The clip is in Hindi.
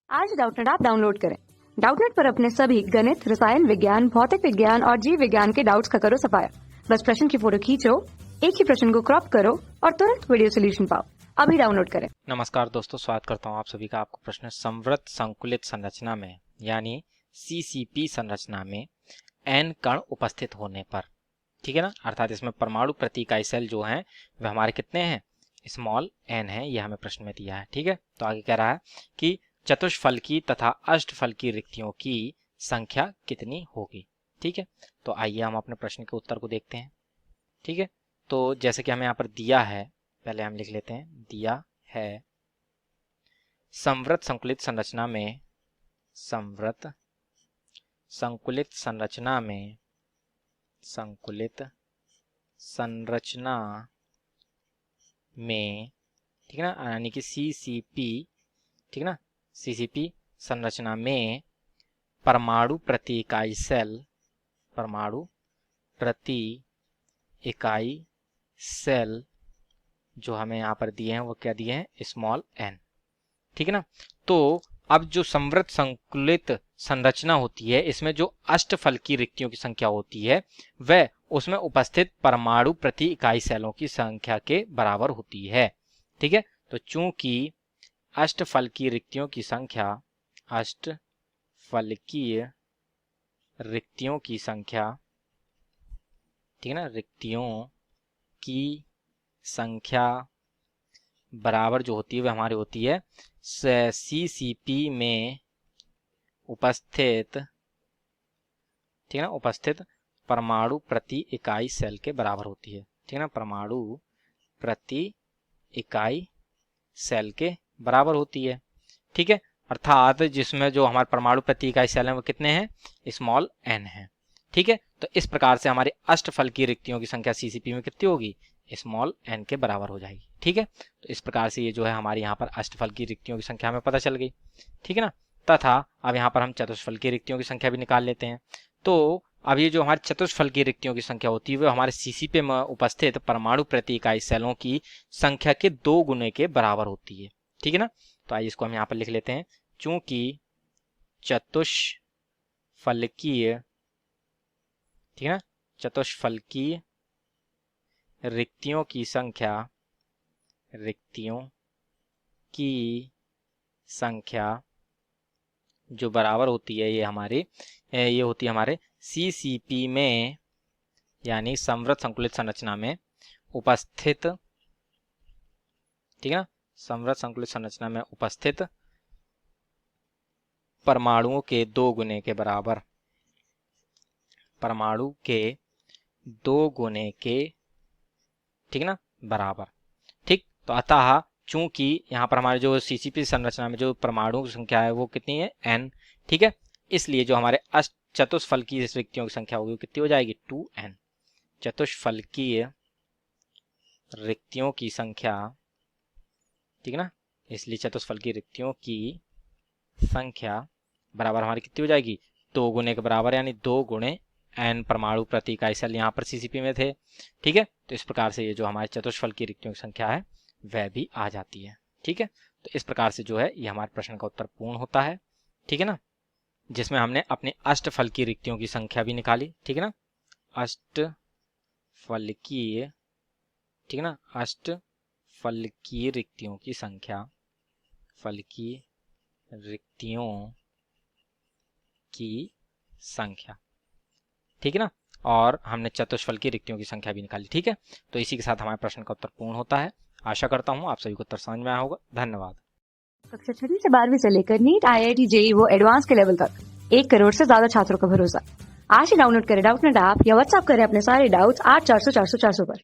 आज डाउटनेट ऐप डाउनलोड करें। डाउटनेट पर अपने सभी गणित, रसायन विज्ञान, भौतिक विज्ञान और जीव विज्ञान के डाउट्स का करो सफाया। बस प्रश्न की फोटो खींचो, एक ही प्रश्न को क्रॉप करो और तुरंत वीडियो सोल्यूशन पाओ। अभी डाउनलोड करें। नमस्कार दोस्तों, स्वागत करता हूं आप सभी का। आपको प्रश्न संवृत संकुलित संरचना में यानी सीसीपी संरचना में एन कण उपस्थित होने पर, ठीक है ना, अर्थात इसमें परमाणु प्रति इकाई सेल जो हैं वह हमारे कितने हैं, स्मॉल एन है। यह हमें प्रश्न में दिया है, ठीक है। तो आगे कह रहा है कि चतुष्फलकी तथा अष्टफलकी रिक्तियों की संख्या कितनी होगी, ठीक है। तो आइए हम अपने प्रश्न के उत्तर को देखते हैं, ठीक है। तो जैसे कि हमें यहाँ पर दिया है, पहले हम लिख लेते हैं, दिया है संवृत संकुलित संरचना में, संवृत संकुलित संरचना में, संकुलित संरचना में, ठीक है ना, यानी कि सीसीपी, ठीक है ना, सीसीपी संरचना में परमाणु प्रति इकाई सेल, परमाणु प्रति इकाई सेल जो हमें यहाँ पर दिए हैं वो क्या दिए हैं, स्मॉल एन, ठीक है ना। तो अब जो संवृत संकुलित संरचना होती है, इसमें जो अष्टफलकी रिक्तियों की संख्या होती है वह उसमें उपस्थित परमाणु प्रति इकाई सेलों की संख्या के बराबर होती है, ठीक है। तो चूंकि अष्टफलकीय रिक्तियों की संख्या, अष्टफलकीय रिक्तियों की संख्या, ठीक है ना, रिक्तियों की संख्या बराबर जो होती है वह हमारी होती है सीसीपी में उपस्थित, ठीक है ना, उपस्थित परमाणु प्रति इकाई सेल के बराबर होती है, ठीक है ना, परमाणु प्रति इकाई सेल के बराबर होती है, ठीक है। अर्थात जिसमें जो हमारे परमाणु प्रति इकाई सेल है वो कितने हैं, स्मॉल एन है, ठीक है। तो इस प्रकार से हमारी अष्टफलकीय रिक्तियों की संख्या सीसीपी में कितनी होगी, स्मॉल एन के बराबर हो जाएगी, ठीक है। तो इस प्रकार से ये जो है हमारी यहाँ पर अष्टफलकीय रिक्तियों की संख्या हमें पता चल गई, ठीक है ना। तथा अब यहाँ पर हम चतुष्फलकीय रिक्तियों की संख्या भी निकाल लेते हैं। तो अब ये जो हमारी चतुष्फलकीय रिक्तियों की संख्या होती है वो हमारे सीसीपी में उपस्थित परमाणु प्रति इकाई सेलों की संख्या के 2 गुने के बराबर होती है, ठीक है ना। तो आइए इसको हम यहाँ पर लिख लेते हैं। चूंकि चतुष्फलकीय, ठीक है ना, चतुष्फलकीय रिक्तियों की संख्या, रिक्तियों की संख्या जो बराबर होती है ये होती है हमारे सीसीपी में यानी संवृत संकुलित संरचना में उपस्थित, ठीक है ना, संवृत संकुलित संरचना में उपस्थित परमाणुओं के 2 गुने के बराबर, परमाणु के 2 गुने के, ठीक है ना, बराबर, ठीक। तो अतः चूंकि यहाँ पर हमारे जो सीसीपी संरचना में जो परमाणु की संख्या है वो कितनी है, एन, ठीक है, इसलिए जो हमारे चतुष्फलकीय रिक्तियों की संख्या होगी कितनी हो जाएगी, 2n। चतुष्फलकीय रिक्तियों की संख्या, ठीक है ना, इसलिए चतुष्फलकीय रिक्तियों की संख्या बराबर हमारी कितनी हो जाएगी, 2 गुने के बराबर, यानी 2 गुणे एन परमाणु प्रति इकाई सेल यहाँ पर सीसीपी में थे, ठीक है। तो इस प्रकार से ये जो हमारे चतुष्फलकीय रिक्तियों की संख्या है वह भी आ जाती है, ठीक है। तो इस प्रकार से जो है ये हमारे प्रश्न का उत्तर पूर्ण होता है, ठीक है ना, जिसमें हमने अपनी अष्टफलकीय रिक्तियों की संख्या भी निकाली, ठीक है ना, अष्टफलकीय, ठीक है ना, अष्टफलकीय रिक्तियों की संख्या, फलकीय रिक्तियों की संख्या, ठीक है ना, और हमने चतुष्फलकीय रिक्तियों की संख्या भी निकाली, ठीक है। तो इसी के साथ हमारे प्रश्न का उत्तर पूर्ण होता है। आशा करता हूँ आप सभी को उत्तर समझ में आया होगा। धन्यवाद। कक्षा 6 से 12वीं से लेकर नीट, IIT, JEE वो एडवांस के लेवल तक 1 करोड़ से ज्यादा छात्रों का भरोसा। आज ही डाउनलोड करें डाउटनेट ऐप या व्हाट्सएप करें अपने सारे डाउट्स 8400 400 400 पर।